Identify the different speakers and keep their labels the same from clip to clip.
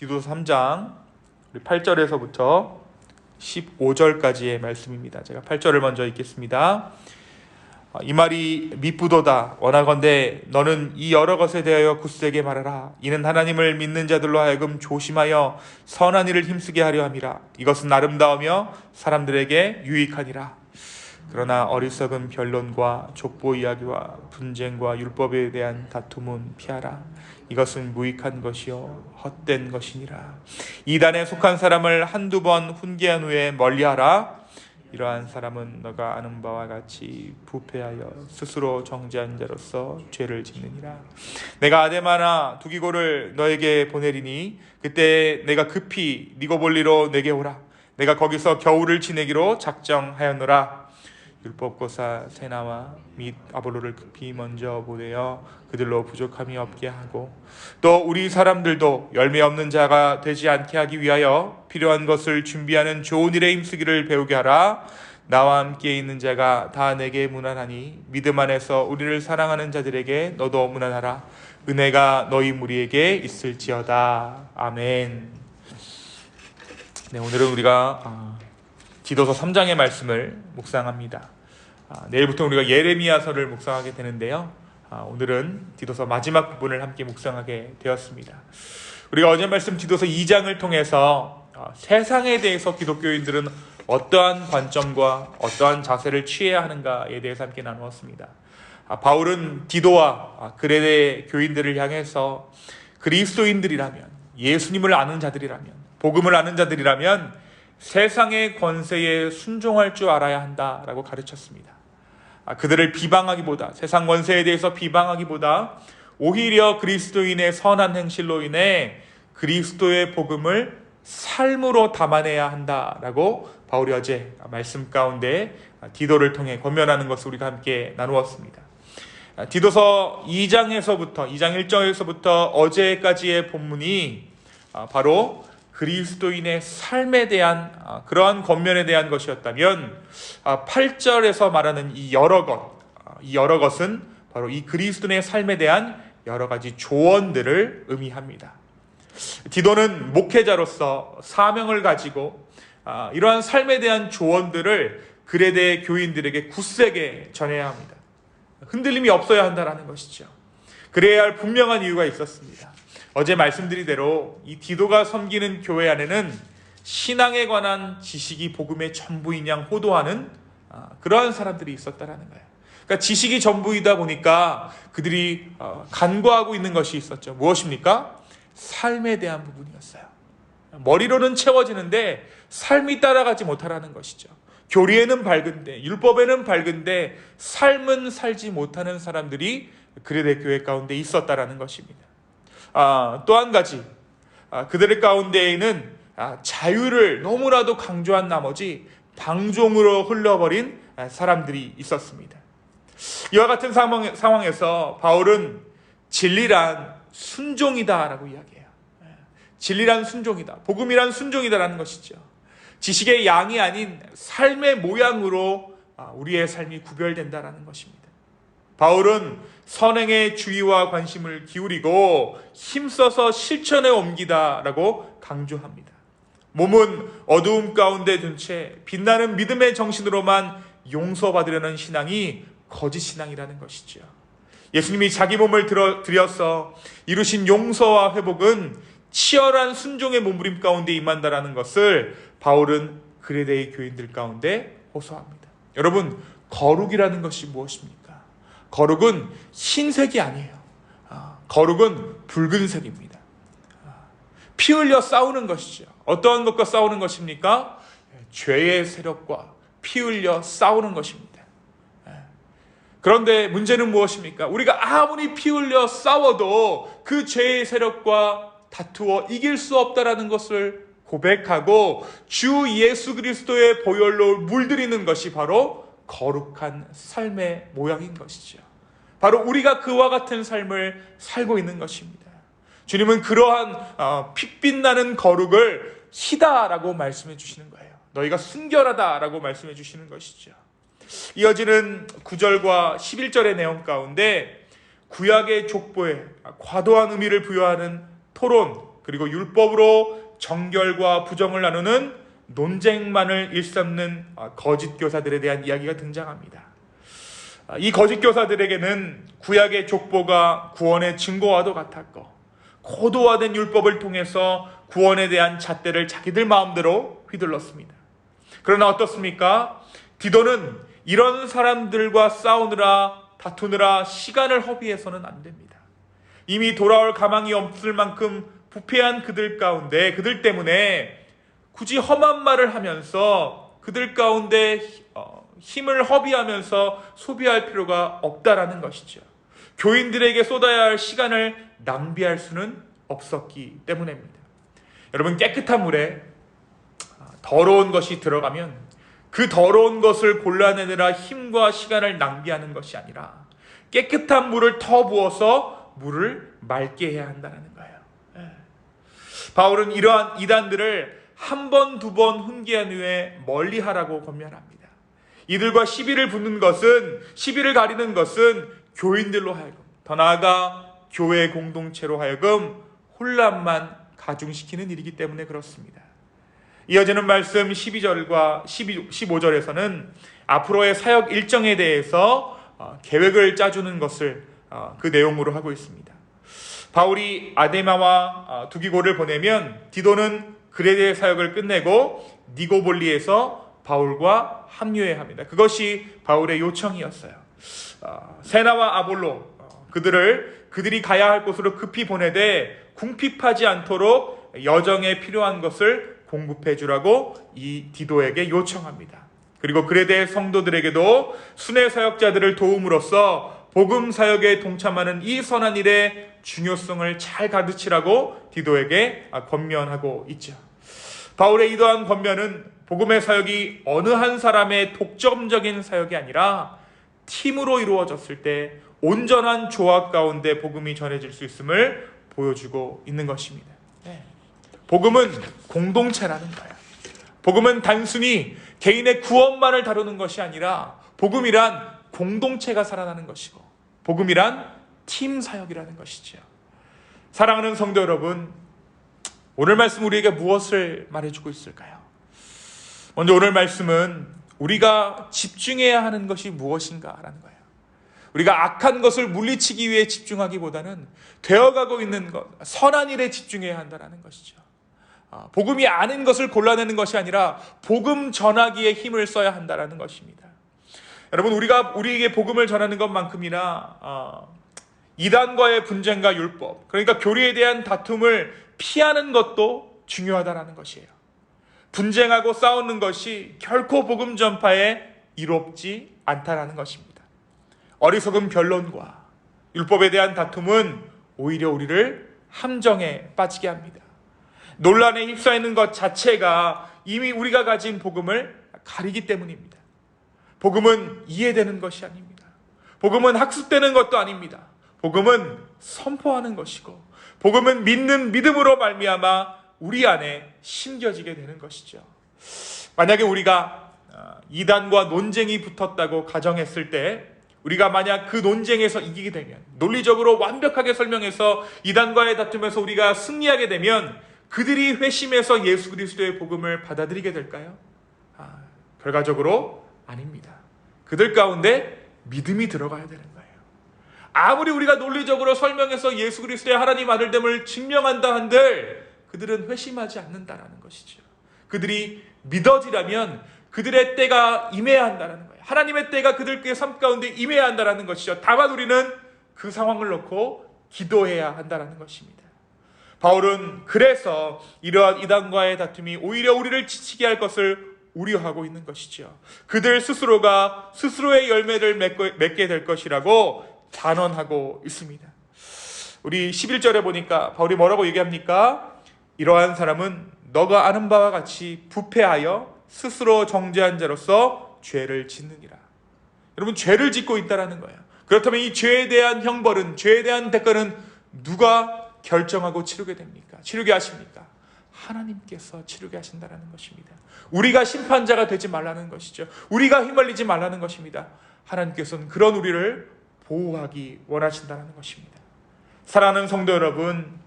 Speaker 1: 디도서 3장 8절에서부터 15절까지의 말씀입니다. 제가 8절을 먼저 읽겠습니다. 이 말이 미쁘도다. 원하건대 너는 이 여러 것에 대하여 굳세게 말하라. 이는 하나님을 믿는 자들로 하여금 조심하여 선한 일을 힘쓰게 하려 함이라. 이것은 아름다우며 사람들에게 유익하니라. 그러나 어리석은 변론과 족보 이야기와 분쟁과 율법에 대한 다툼은 피하라. 이것은 무익한 것이요 헛된 것이니라. 이단에 속한 사람을 한두 번 훈계한 후에 멀리하라. 이러한 사람은 너가 아는 바와 같이 부패하여 스스로 정죄한 자로서 죄를 짓느니라. 내가 아데마나 두기고를 너에게 보내리니 그때 내가 급히 니고볼리로 내게 오라. 내가 거기서 겨울을 지내기로 작정하였노라. 율법고사 세나와 및 아볼로를 급히 먼저 보내어 그들로 부족함이 없게 하고 또 우리 사람들도 열매 없는 자가 되지 않게 하기 위하여 필요한 것을 준비하는 좋은 일에 힘쓰기를 배우게 하라. 나와 함께 있는 자가 다 내게 무난하니 믿음 안에서 우리를 사랑하는 자들에게 너도 무난하라. 은혜가 너희 무리에게 있을지어다. 아멘. 네, 오늘은 우리가 디도서 3장의 말씀을 묵상합니다. 내일부터 우리가 예레미야서를 묵상하게 되는데요. 오늘은 디도서 마지막 부분을 함께 묵상하게 되었습니다. 우리가 어제 말씀 디도서 2장을 통해서 세상에 대해서 기독교인들은 어떠한 관점과 어떠한 자세를 취해야 하는가에 대해서 함께 나누었습니다. 바울은 디도와 그레데 교인들을 향해서 그리스도인들이라면, 예수님을 아는 자들이라면, 복음을 아는 자들이라면 세상의 권세에 순종할 줄 알아야 한다라고 가르쳤습니다. 그들을 비방하기보다, 세상 권세에 대해서 비방하기보다 오히려 그리스도인의 선한 행실로 인해 그리스도의 복음을 삶으로 담아내야 한다라고 바울이 어제 말씀 가운데 디도를 통해 권면하는 것을 우리가 함께 나누었습니다. 디도서 2장 1절에서부터 어제까지의 본문이 바로 그리스도인의 삶에 대한 그러한 권면에 대한 것이었다면 8절에서 말하는 이 여러 것은 바로 이 그리스도인의 삶에 대한 여러 가지 조언들을 의미합니다. 디도는 목회자로서 사명을 가지고 이러한 삶에 대한 조언들을 그레데 교인들에게 굳세게 전해야 합니다. 흔들림이 없어야 한다는 것이죠. 그래야 할 분명한 이유가 있었습니다. 어제 말씀드린 대로 이 디도가 섬기는 교회 안에는 신앙에 관한 지식이 복음의 전부인 양 호도하는 그러한 사람들이 있었다라는 거예요. 그러니까 지식이 전부이다 보니까 그들이 간과하고 있는 것이 있었죠. 무엇입니까? 삶에 대한 부분이었어요. 머리로는 채워지는데 삶이 따라가지 못하라는 것이죠. 교리에는 밝은데, 율법에는 밝은데 삶은 살지 못하는 사람들이 그레데 교회 가운데 있었다라는 것입니다. 또 한 가지, 그들의 가운데에는 자유를 너무나도 강조한 나머지 방종으로 흘러버린 사람들이 있었습니다. 이와 같은 상황에서 바울은 진리란 순종이다라고 이야기해요. 진리란 순종이다, 복음이란 순종이다라는 것이죠. 지식의 양이 아닌 삶의 모양으로 우리의 삶이 구별된다라는 것입니다. 바울은 선행에 주의와 관심을 기울이고 힘써서 실천에 옮기다라고 강조합니다. 몸은 어두움 가운데 둔 채 빛나는 믿음의 정신으로만 용서받으려는 신앙이 거짓 신앙이라는 것이죠. 예수님이 자기 몸을 들여서 이루신 용서와 회복은 치열한 순종의 몸부림 가운데 임한다라는 것을 바울은 그레데의 교인들 가운데 호소합니다. 여러분, 거룩이라는 것이 무엇입니까? 거룩은 흰색이 아니에요. 거룩은 붉은색입니다. 피 흘려 싸우는 것이죠. 어떠한 것과 싸우는 것입니까? 죄의 세력과 피 흘려 싸우는 것입니다. 그런데 문제는 무엇입니까? 우리가 아무리 피 흘려 싸워도 그 죄의 세력과 다투어 이길 수 없다라는 것을 고백하고 주 예수 그리스도의 보혈로 물들이는 것이 바로 거룩한 삶의 모양인 것이죠. 바로 우리가 그와 같은 삶을 살고 있는 것입니다. 주님은 그러한 핏빛나는 거룩을 희다라고 말씀해 주시는 거예요. 너희가 순결하다라고 말씀해 주시는 것이죠. 이어지는 9절과 11절의 내용 가운데 구약의 족보에 과도한 의미를 부여하는 토론, 그리고 율법으로 정결과 부정을 나누는 논쟁만을 일삼는 거짓 교사들에 대한 이야기가 등장합니다. 이 거짓 교사들에게는 구약의 족보가 구원의 증거와도 같았고, 고도화된 율법을 통해서 구원에 대한 잣대를 자기들 마음대로 휘둘렀습니다. 그러나 어떻습니까? 디도는 이런 사람들과 싸우느라 다투느라 시간을 허비해서는 안 됩니다. 이미 돌아올 가망이 없을 만큼 부패한 그들 가운데, 그들 때문에 굳이 험한 말을 하면서 그들 가운데 힘을 허비하면서 소비할 필요가 없다라는 것이죠. 교인들에게 쏟아야 할 시간을 낭비할 수는 없었기 때문입니다. 여러분, 깨끗한 물에 더러운 것이 들어가면 그 더러운 것을 골라내느라 힘과 시간을 낭비하는 것이 아니라 깨끗한 물을 더 부어서 물을 맑게 해야 한다는 거예요. 바울은 이러한 이단들을 한 번, 두 번 훈계한 후에 멀리하라고 권면합니다. 이들과 시비를 붙는 것은, 시비를 가리는 것은 교인들로 하여금, 더 나아가 교회 공동체로 하여금 혼란만 가중시키는 일이기 때문에 그렇습니다. 이어지는 말씀 12절과 15절에서는 앞으로의 사역 일정에 대해서 계획을 짜주는 것을 그 내용으로 하고 있습니다. 바울이 아데마와 두기고를 보내면 디도는 그레데 사역을 끝내고 니고볼리에서 바울과 합류해야 합니다. 그것이 바울의 요청이었어요. 세나와 아볼로, 그들이 가야 할 곳으로 급히 보내되 궁핍하지 않도록 여정에 필요한 것을 공급해 주라고 이 디도에게 요청합니다. 그리고 그레데 성도들에게도 순회 사역자들을 도움으로써 복음 사역에 동참하는 이 선한 일의 중요성을 잘 가르치라고 디도에게 권면하고 있죠. 바울의 이러한 권면은 복음의 사역이 어느 한 사람의 독점적인 사역이 아니라 팀으로 이루어졌을 때 온전한 조합 가운데 복음이 전해질 수 있음을 보여주고 있는 것입니다. 복음은 공동체라는 거예요. 복음은 단순히 개인의 구원만을 다루는 것이 아니라 복음이란 공동체가 살아나는 것이고, 복음이란 팀 사역이라는 것이죠. 사랑하는 성도 여러분, 오늘 말씀 우리에게 무엇을 말해주고 있을까요? 먼저 오늘 말씀은 우리가 집중해야 하는 것이 무엇인가라는 거예요. 우리가 악한 것을 물리치기 위해 집중하기보다는 되어가고 있는 것, 선한 일에 집중해야 한다는 것이죠. 복음이 아닌 것을 골라내는 것이 아니라 복음 전하기에 힘을 써야 한다는 것입니다. 여러분, 우리에게 복음을 전하는 것만큼이나 이단과의 분쟁과 율법, 그러니까 교리에 대한 다툼을 피하는 것도 중요하다는 것이에요. 분쟁하고 싸우는 것이 결코 복음 전파에 이롭지 않다는 것입니다. 어리석은 변론과 율법에 대한 다툼은 오히려 우리를 함정에 빠지게 합니다. 논란에 휩싸이는 것 자체가 이미 우리가 가진 복음을 가리기 때문입니다. 복음은 이해되는 것이 아닙니다. 복음은 학습되는 것도 아닙니다. 복음은 선포하는 것이고, 복음은 믿는 믿음으로 말미암아 우리 안에 심겨지게 되는 것이죠. 만약에 우리가 이단과 논쟁이 붙었다고 가정했을 때, 우리가 만약 그 논쟁에서 이기게 되면, 논리적으로 완벽하게 설명해서 이단과의 다툼에서 우리가 승리하게 되면 그들이 회심해서 예수 그리스도의 복음을 받아들이게 될까요? 결과적으로 아닙니다. 그들 가운데 믿음이 들어가야 되는 거예요. 아무리 우리가 논리적으로 설명해서 예수 그리스도의 하나님 아들됨을 증명한다 한들 그들은 회심하지 않는다라는 것이죠. 그들이 믿어지려면 그들의 때가 임해야 한다는 거예요. 하나님의 때가 그들의 삶 가운데 임해야 한다는 것이죠. 다만 우리는 그 상황을 놓고 기도해야 한다는 것입니다. 바울은 그래서 이러한 이단과의 다툼이 오히려 우리를 지치게 할 것을 우려하고 있는 것이죠. 그들 스스로가 스스로의 열매를 맺게 될 것이라고 단언하고 있습니다. 우리 11절에 보니까 바울이 뭐라고 얘기합니까? 이러한 사람은 너가 아는 바와 같이 부패하여 스스로 정죄한 자로서 죄를 짓느니라. 여러분, 죄를 짓고 있다는 거예요. 그렇다면 이 죄에 대한 형벌은, 죄에 대한 대가는 누가 결정하고 치르게 됩니까? 치르게 하십니까? 하나님께서 치르게 하신다는 것입니다. 우리가 심판자가 되지 말라는 것이죠. 우리가 휘말리지 말라는 것입니다. 하나님께서는 그런 우리를 보호하기 원하신다는 것입니다. 사랑하는 성도 여러분,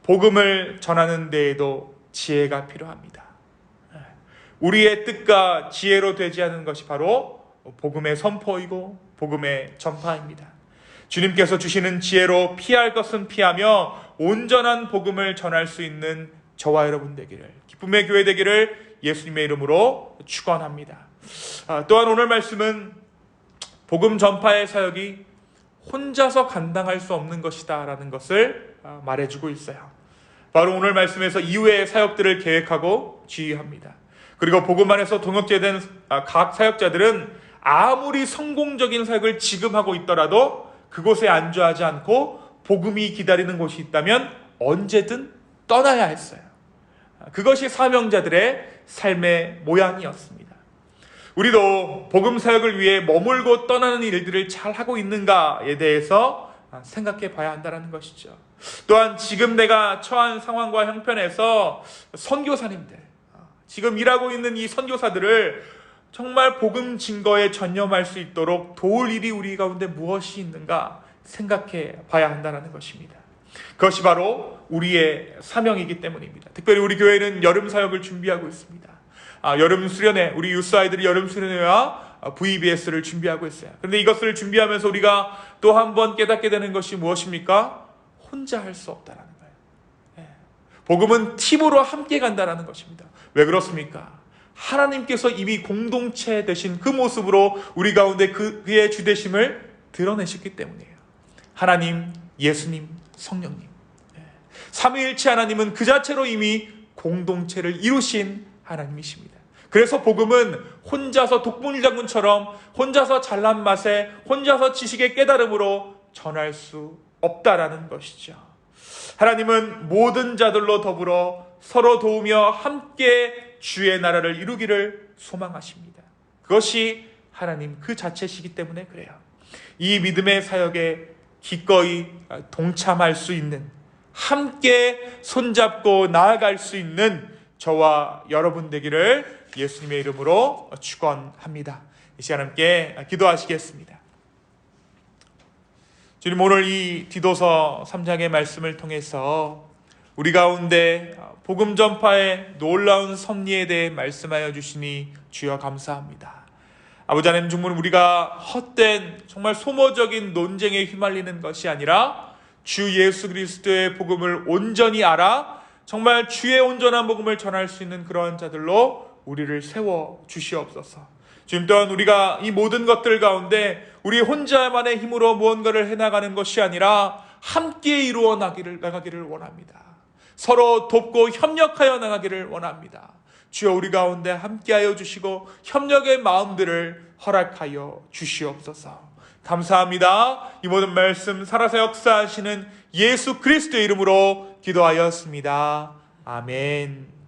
Speaker 1: 복음을 전하는 데에도 지혜가 필요합니다. 우리의 뜻과 지혜로 되지 않은 것이 바로 복음의 선포이고 복음의 전파입니다. 주님께서 주시는 지혜로 피할 것은 피하며 온전한 복음을 전할 수 있는 저와 여러분 되기를, 기쁨의 교회 되기를 예수님의 이름으로 축원합니다. 또한 오늘 말씀은 복음 전파의 사역이 혼자서 감당할 수 없는 것이다 라는 것을 말해주고 있어요. 바로 오늘 말씀에서 이후의 사역들을 계획하고 지휘합니다. 그리고 복음 안에서 동역제된 각 사역자들은 아무리 성공적인 사역을 지금 하고 있더라도 그곳에 안주하지 않고 복음이 기다리는 곳이 있다면 언제든 떠나야 했어요. 그것이 사명자들의 삶의 모양이었습니다. 우리도 복음 사역을 위해 머물고 떠나는 일들을 잘 하고 있는가에 대해서 생각해 봐야 한다는 것이죠. 또한 지금 내가 처한 상황과 형편에서 선교사님들, 지금 일하고 있는 이 선교사들을 정말 복음 증거에 전념할 수 있도록 도울 일이 우리 가운데 무엇이 있는가 생각해 봐야 한다는 것입니다. 그것이 바로 우리의 사명이기 때문입니다. 특별히 우리 교회는 여름 사역을 준비하고 있습니다. 여름 수련회, 우리 유스 아이들이 여름 수련회와 VBS를 준비하고 있어요. 그런데 이것을 준비하면서 우리가 또 한 번 깨닫게 되는 것이 무엇입니까? 혼자 할 수 없다는 거예요. 복음은 팀으로 함께 간다는 것입니다. 왜 그렇습니까? 하나님께서 이미 공동체 되신 그 모습으로 우리 가운데 그의 주되심을 드러내셨기 때문이에요. 하나님, 예수님, 성령님. 삼위일체 하나님은 그 자체로 이미 공동체를 이루신 하나님이십니다. 그래서 복음은 혼자서 독불장군처럼 혼자서 잘난 맛에 혼자서 지식의 깨달음으로 전할 수 없다라는 것이죠. 하나님은 모든 자들로 더불어 서로 도우며 함께 주의 나라를 이루기를 소망하십니다. 그것이 하나님 그 자체시기 때문에 그래요. 이 믿음의 사역에 기꺼이 동참할 수 있는, 함께 손잡고 나아갈 수 있는 저와 여러분 되기를 예수님의 이름으로 축원합니다. 이 시간 함께 기도하시겠습니다. 주님, 오늘 이 디도서 3장의 말씀을 통해서 우리 가운데 복음 전파의 놀라운 섭리에 대해 말씀하여 주시니 주여 감사합니다. 아버지 하나님, 정말 우리가 헛된 정말 소모적인 논쟁에 휘말리는 것이 아니라 주 예수 그리스도의 복음을 온전히 알아 정말 주의 온전한 복음을 전할 수 있는 그러한 자들로 우리를 세워 주시옵소서. 지금 또한 우리가 이 모든 것들 가운데 우리 혼자만의 힘으로 무언가를 해나가는 것이 아니라 함께 이루어 나가기를 원합니다. 서로 돕고 협력하여 나가기를 원합니다. 주여, 우리 가운데 함께하여 주시고 협력의 마음들을 허락하여 주시옵소서. 감사합니다. 이 모든 말씀 살아서 역사하시는 예수 그리스도의 이름으로 기도하였습니다. 아멘.